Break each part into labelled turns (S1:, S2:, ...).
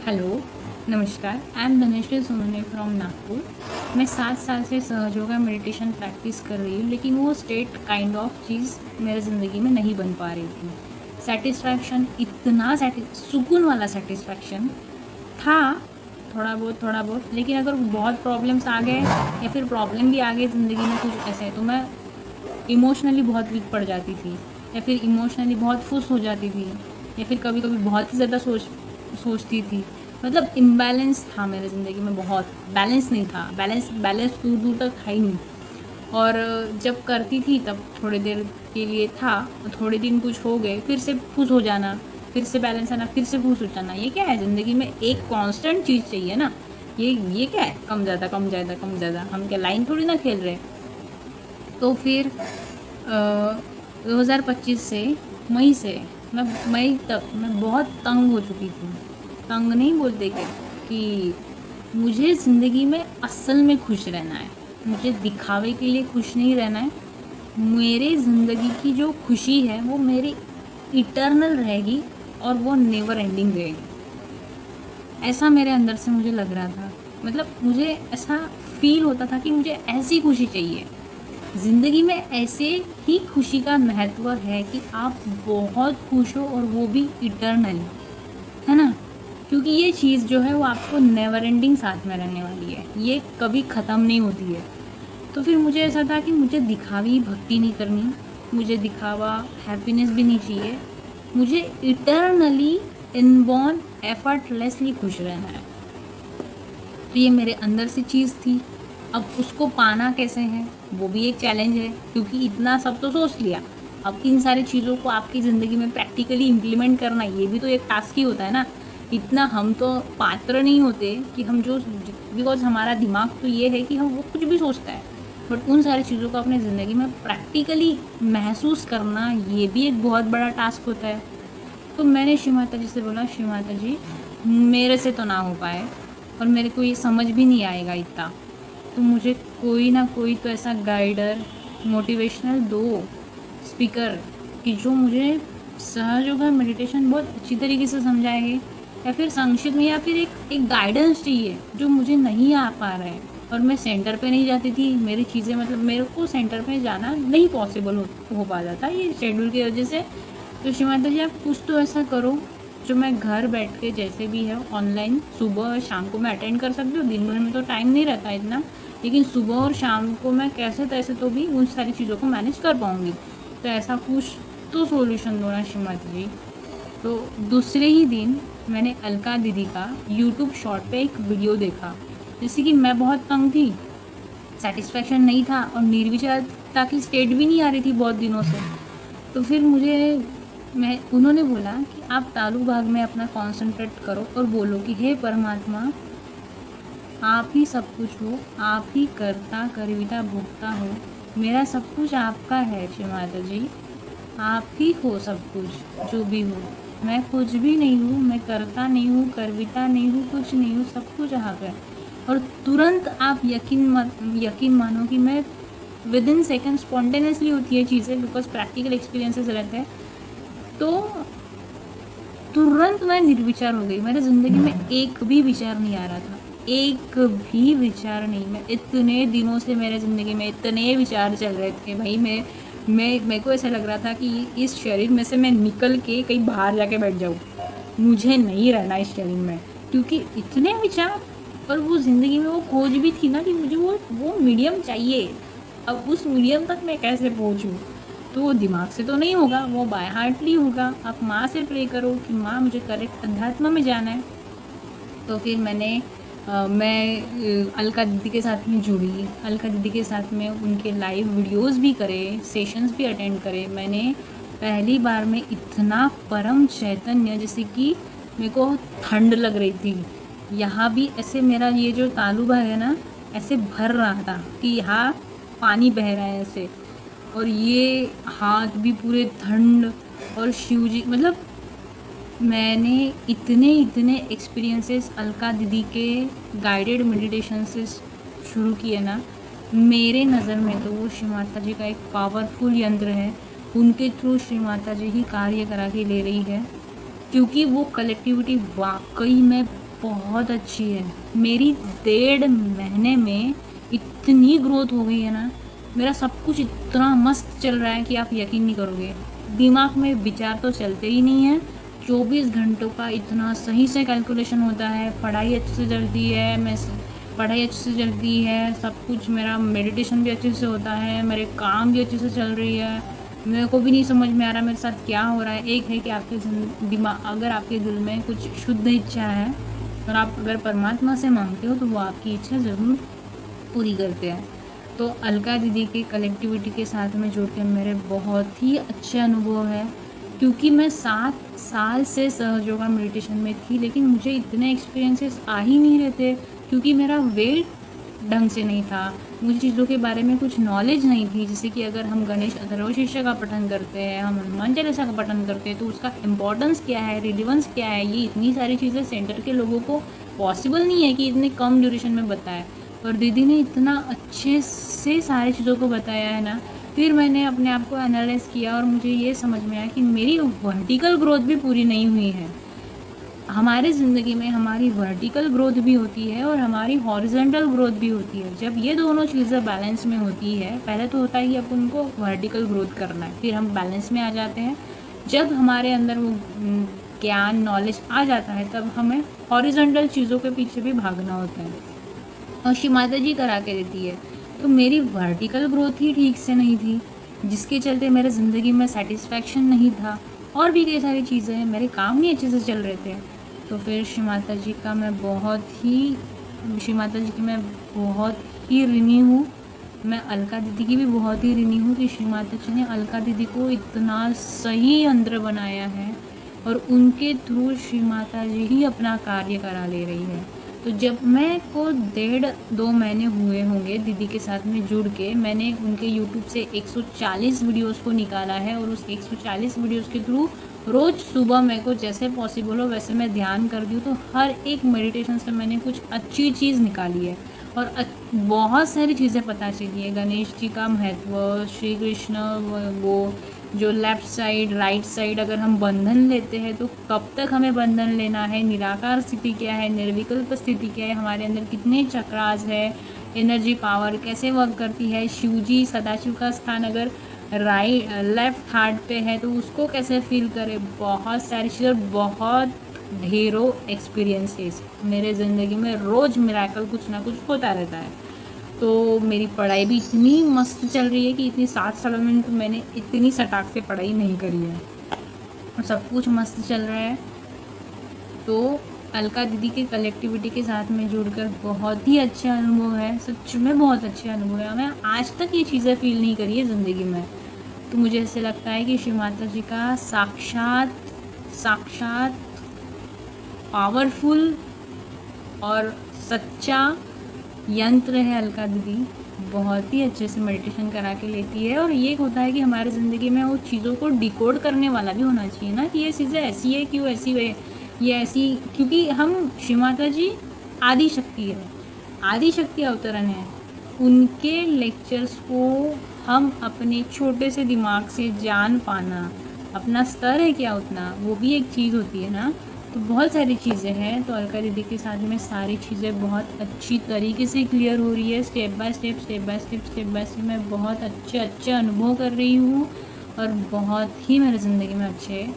S1: Hello, नमस्कार। I am Dhanashree Sonone from Nagpur. मैं 7 साल से सहज योगा मेडिटेशन प्रैक्टिस कर रही हूँ, लेकिन वो स्टेट काइंड ऑफ चीज़ मेरे ज़िंदगी में नहीं बन पा रही थी। सैटिस्फैक्शन इतना सुकून वाला सैटिस्फैक्शन था, थोड़ा बहुत, लेकिन अगर बहुत प्रॉब्लम्स आ गए या फिर प्रॉब्लम भी आ गए ज़िंदगी में कुछ ऐसे, तो मैं इमोशनली बहुत वीक पड़ जाती थी या फिर इमोशनली बहुत खुश हो जाती थी या फिर कभी कभी बहुत ही ज़्यादा सोचती थी। मतलब इम्बैलेंस था मेरे ज़िंदगी में, बहुत बैलेंस नहीं था। बैलेंस दूर दूर तक था ही नहीं। और जब करती थी तब थोड़ी देर के लिए था, थोड़े दिन कुछ हो गए, फिर से खुश हो जाना, फिर से बैलेंस आना, फिर से खुश हो जाना। ये क्या है ज़िंदगी में, एक कांस्टेंट चीज़ चाहिए ना। ये क्या है, कम ज़्यादा कम ज़्यादा कम ज़्यादा, हम क्या लाइन थोड़ी ना खेल रहे। तो फिर 2025 से मई तक मैं बहुत तंग हो चुकी थी। तंग नहीं बोलते क्या, कि मुझे ज़िंदगी में असल में खुश रहना है, मुझे दिखावे के लिए खुश नहीं रहना है। मेरे ज़िंदगी की जो खुशी है वो मेरी इटर्नल रहेगी और वो नेवर एंडिंग रहेगी। ऐसा मेरे अंदर से मुझे लग रहा था। मतलब मुझे ऐसा फील होता था कि मुझे ऐसी खुशी चाहिए ज़िंदगी में। ऐसे ही खुशी का महत्व है कि आप बहुत खुश हो और वो भी इटर्नली, है ना। क्योंकि ये चीज़ जो है वो आपको नेवर एंडिंग साथ में रहने वाली है, ये कभी ख़त्म नहीं होती है। तो फिर मुझे ऐसा था कि मुझे दिखावी भक्ति नहीं करनी, मुझे दिखावा हैप्पीनेस भी नहीं चाहिए, मुझे इटर्नली इनबॉर्न एफर्टलेसली खुश रहना है। तो ये मेरे अंदर से चीज़ थी। अब उसको पाना कैसे है, वो भी एक चैलेंज है, क्योंकि इतना सब तो सोच लिया। अब इन सारी चीज़ों को आपकी ज़िंदगी में प्रैक्टिकली इम्प्लीमेंट करना, ये भी तो एक टास्क ही होता है ना। इतना हम तो पात्र नहीं होते कि हम जो, बिकॉज हमारा दिमाग तो ये है कि हम वो कुछ भी सोचता है, बट उन सारी चीज़ों को अपने ज़िंदगी में प्रैक्टिकली महसूस करना, ये भी एक बहुत बड़ा टास्क होता है। तो मैंने शिव माता जी से बोला, शिव माता जी मेरे से तो ना हो पाए और मेरे को ये समझ भी नहीं आएगा इतना, तो मुझे कोई ना कोई तो ऐसा गाइडर, मोटिवेशनल दो स्पीकर कि जो मुझे सहज योगा मेडिटेशन बहुत अच्छी तरीके से समझाएंगे, या फिर संक्षिप्त में, या फिर एक गाइडेंस चाहिए जो मुझे नहीं आ पा रहा है। और मैं सेंटर पे नहीं जाती थी, मेरी चीज़ें, मतलब मेरे को सेंटर पे जाना नहीं पॉसिबल हो पाता था ये शेड्यूल की वजह से। तो शिव माता जी आप कुछ तो ऐसा करो जो मैं घर बैठ के जैसे भी है ऑनलाइन सुबह और शाम को मैं अटेंड कर सकती हूँ। दिन भर में तो टाइम नहीं रहता इतना, लेकिन सुबह और शाम को मैं कैसे तैसे तो भी उन सारी चीज़ों को मैनेज कर पाऊँगी। तो ऐसा कुछ तो सॉल्यूशन दो ना शिव माता जी। तो दूसरे ही दिन मैंने अलका दीदी का यूट्यूब शॉर्ट पे एक वीडियो देखा। जैसे कि मैं बहुत तंग थी, सेटिस्फैक्शन नहीं था और निर्विचारता की स्टेट भी नहीं आ रही थी बहुत दिनों से। तो फिर उन्होंने बोला कि आप तालु भाग में अपना कॉन्सेंट्रेट करो और बोलो कि हे परमात्मा, आप ही सब कुछ हो, आप ही करता करविता भोगता हो, मेरा सब कुछ आपका है शिव माता जी, आप ही हो सब कुछ जो भी हो, मैं कुछ भी नहीं हूँ, मैं करता नहीं हूँ, करविता नहीं हूँ, कुछ नहीं हूँ, सब कुछ आप है। और तुरंत आप यकीन मानो कि मैं विद इन सेकेंड स्पॉन्टेनियसली होती है चीज़ें, बिकॉज प्रैक्टिकल एक्सपीरियंसेस रहते हैं। तो तुरंत मैं निर्विचार हो गई, मेरे ज़िंदगी में एक भी विचार नहीं आ रहा था, एक भी विचार नहीं। मैं इतने दिनों से मेरे ज़िंदगी में इतने विचार चल रहे थे भाई, मेरे को ऐसा लग रहा था कि इस शरीर में से मैं निकल के कहीं बाहर जाके बैठ जाऊँ, मुझे नहीं रहना इस शरीर में, क्योंकि इतने विचार। और वो ज़िंदगी में वो खोज भी थी ना कि मुझे वो मीडियम चाहिए। अब उस मीडियम तक मैं कैसे पहुँचूँ, तो वो दिमाग से तो नहीं होगा, वो बाय हार्टली होगा। आप माँ से प्रे करो कि माँ मुझे करेक्ट अध्यात्म में जाना है। तो फिर मैं अलका दीदी के साथ में जुड़ी, अलका दीदी के साथ में उनके लाइव वीडियोस भी करे, सेशंस भी अटेंड करे। मैंने पहली बार में इतना परम चैतन्य, जैसे कि मेरे को ठंड लग रही थी, यहाँ भी ऐसे मेरा ये जो तालु भाग है ना, ऐसे भर रहा था कि यहाँ पानी बह रहा है ऐसे, और ये हाथ भी पूरे ठंड। और शिव जी, मतलब मैंने इतने एक्सपीरियंसेस अलका दीदी के गाइडेड मेडिटेशन से शुरू किए ना, मेरे नज़र में तो वो श्री माता जी का एक पावरफुल यंत्र है। उनके थ्रू श्री माता जी ही कार्य करा के ले रही है, क्योंकि वो कलेक्टिविटी वाकई में बहुत अच्छी है। मेरी 1.5 महीने में इतनी ग्रोथ हो गई है ना, मेरा सब कुछ इतना मस्त चल रहा है कि आप यकीन नहीं करोगे। दिमाग में विचार तो चलते ही नहीं है, 24 घंटों का इतना सही से कैलकुलेशन होता है, पढ़ाई अच्छे से चलती है, पढ़ाई अच्छे से चलती है, सब कुछ, मेरा मेडिटेशन भी अच्छे से होता है, मेरे काम भी अच्छे से चल रही है। मेरे को भी नहीं समझ में आ रहा मेरे साथ क्या हो रहा है। एक है कि आपके दिमाग, अगर आपके दिल में कुछ शुद्ध इच्छा है और आप अगर परमात्मा से मांगते हो तो वो आपकी इच्छा ज़रूर पूरी करते हैं। तो अलका दीदी के कलेक्टिविटी के साथ में जुड़ के मेरे बहुत ही अच्छे अनुभव है, क्योंकि मैं 7 साल से सहयोगा मेडिटेशन में थी, लेकिन मुझे इतने एक्सपीरियंसेस आ ही नहीं रहे थे, क्योंकि मेरा वेट ढंग से नहीं था, मुझे चीज़ों के बारे में कुछ नॉलेज नहीं थी। जैसे कि अगर हम गणेश अथर्वशीर्ष का पठन करते हैं, हम हनुमान चालीसा का पठन करते हैं, तो उसका इम्पोर्टेंस क्या है, रिलेवेंस क्या है, ये इतनी सारी चीज़ें सेंटर के लोगों को पॉसिबल नहीं है कि इतने कम ड्यूरेशन में बताए। और दीदी ने इतना अच्छे से सारी चीज़ों को बताया है ना, फिर मैंने अपने आप को एनालाइज किया और मुझे ये समझ में आया कि मेरी वर्टिकल ग्रोथ भी पूरी नहीं हुई है। हमारे ज़िंदगी में हमारी वर्टिकल ग्रोथ भी होती है और हमारी हॉरिजॉन्टल ग्रोथ भी होती है। जब ये दोनों चीज़ें बैलेंस में होती है, पहले तो होता है कि अपन उनको वर्टिकल ग्रोथ करना है, फिर हम बैलेंस में आ जाते हैं। जब हमारे अंदर वो ज्ञान, नॉलेज आ जाता है, तब हमें हॉरिजॉन्टल चीज़ों के पीछे भी भागना होता है, और श्री माता जी करा के देती है। तो मेरी वर्टिकल ग्रोथ ही ठीक से नहीं थी, जिसके चलते मेरे ज़िंदगी में सेटिस्फैक्शन नहीं था, और भी कई सारी चीज़ें हैं, मेरे काम नहीं अच्छे से चल रहे थे। तो फिर श्री माता जी की मैं बहुत ही ऋणी हूँ। मैं अलका दीदी की भी बहुत ही ऋणी हूँ कि श्री माता जी ने अलका दीदी को इतना सही यंत्र बनाया है, और उनके थ्रू श्री माता जी ही अपना कार्य करा ले रही है। तो जब मैं को 1.5-2 महीने हुए होंगे दीदी के साथ में जुड़ के, मैंने उनके यूट्यूब से 140 वीडियोस को निकाला है, और उस 140 वीडियोस के थ्रू रोज़ सुबह मेरे को जैसे पॉसिबल हो वैसे मैं ध्यान करती हूँ। तो हर एक मेडिटेशन से मैंने कुछ अच्छी चीज़ निकाली है, और बहुत सारी चीज़ें पता चली है। गणेश जी का महत्व, श्री कृष्ण, वो जो लेफ़्ट साइड, राइट साइड, अगर हम बंधन लेते हैं तो कब तक हमें बंधन लेना है, निराकार स्थिति क्या है, निर्विकल्प स्थिति क्या है, हमारे अंदर कितने चक्रास है, एनर्जी पावर कैसे वर्क करती है, शिव जी, सदाशिव का स्थान अगर लेफ़्ट हार्ट पे है तो उसको कैसे फील करें। बहुत सारी चीज़ें, बहुत ढेरों एक्सपीरियंसेस मेरे ज़िंदगी में, रोज़ मिराकल कुछ ना कुछ होता रहता है। तो मेरी पढ़ाई भी इतनी मस्त चल रही है कि इतनी 7 सालों में तो मैंने इतनी सटाक से पढ़ाई नहीं करी है, और सब कुछ मस्त चल रहा है। तो अलका दीदी के कलेक्टिविटी के साथ में जुड़कर बहुत ही अच्छे अनुभव है, सच में बहुत अच्छे अनुभव है। मैं आज तक ये चीज़ें फील नहीं करी है ज़िंदगी में। तो मुझे ऐसे लगता है कि श्री माता जी का साक्षात पावरफुल और सच्चा यंत्र है अलका दीदी। बहुत ही अच्छे से मेडिटेशन करा के लेती है, और ये होता है कि हमारे ज़िंदगी में वो चीज़ों को डिकोड करने वाला भी होना चाहिए ना, कि ये चीज़ें ऐसी है, क्यों ऐसी है, ये ऐसी, क्योंकि हम श्री माता जी आदि शक्ति है, आदि शक्ति अवतरण है। उनके लेक्चर्स को हम अपने छोटे से दिमाग से जान पाना, अपना स्तर है क्या उतना, वो भी एक चीज़ होती है ना। तो बहुत सारी चीज़ें हैं। तो अलका दीदी के साथ में सारी चीज़ें बहुत अच्छी तरीके से क्लियर हो रही है, स्टेप बाय स्टेप मैं बहुत अच्छे अनुभव कर रही हूँ, और बहुत ही मेरे ज़िंदगी में अच्छे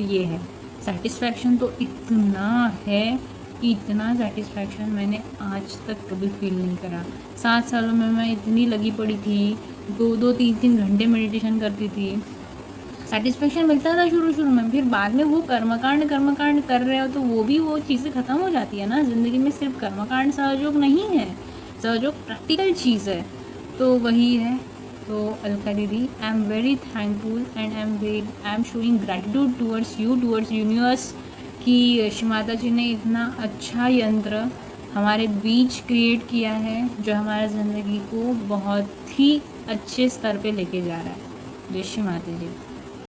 S1: ये है। सेटिस्फैक्शन तो इतना है कि इतना सेटिस्फैक्शन मैंने आज तक कभी फील नहीं करा। 7 सालों में मैं इतनी लगी पड़ी थी, 2-2, 3-3 घंटे मेडिटेशन करती थी, सेटिस्फेक्शन मिलता था शुरू में। फिर बाद में वो कर्मकांड कर रहे हो तो वो चीज़ें ख़त्म हो जाती है ना। ज़िंदगी में सिर्फ कर्मकांड सहयोग नहीं है, सहयोग प्रैक्टिकल चीज़ है। तो वही है। तो अलका दीदी, I am very thankful and I am showing gratitude towards you, towards universe, कि श्री माता जी ने इतना अच्छा यंत्र हमारे बीच क्रिएट किया है, जो हमारे ज़िंदगी को बहुत ही अच्छे स्तर पे लेके जा रहा है। जय श्री माता जी।